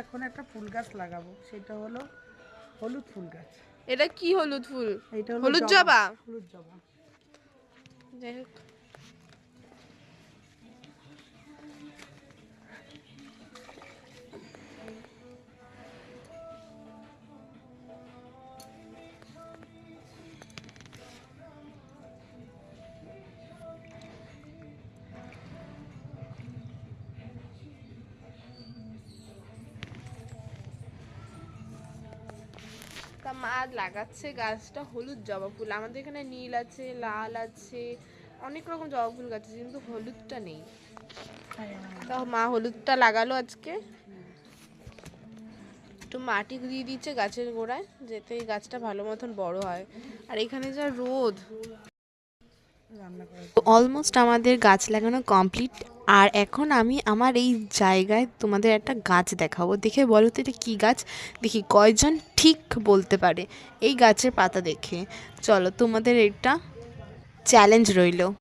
এখন একটা ফুল গাছ লাগাবো, সেটা হলো হলুদ ফুল গাছ। এটা কি হলুদ ফুল? এটা হলো হলুদ জবা। হলুদ জবা। যাই হোক, তা মা লাগাচ্ছে গাছটা হলুদ জবা ফুল। আমাদের এখানে নীল আছে, লাল আছে, অনেক রকম জবা ফুল গাছ আছে, কিন্তু হলুদটা নেই। তা মা হলুদটা লাগালো আজকে। একটু মাটি দিয়ে দিচ্ছে গাছের গোড়ায়, যাতে এই গাছটা ভালো মতন বড় হয়। আর এখানে যা রোদ, অলমোস্ট আমাদের গাছ লাগানো কমপ্লিট। আর এখন আমি আমার এই জায়গায় তোমাদের একটা গাছ দেখাবো। দেখে বলো তো এটা কী গাছ? দেখি কয়জন ঠিক বলতে পারে এই গাছের পাতা দেখে। চলো, তোমাদের এটা চ্যালেঞ্জ রইল।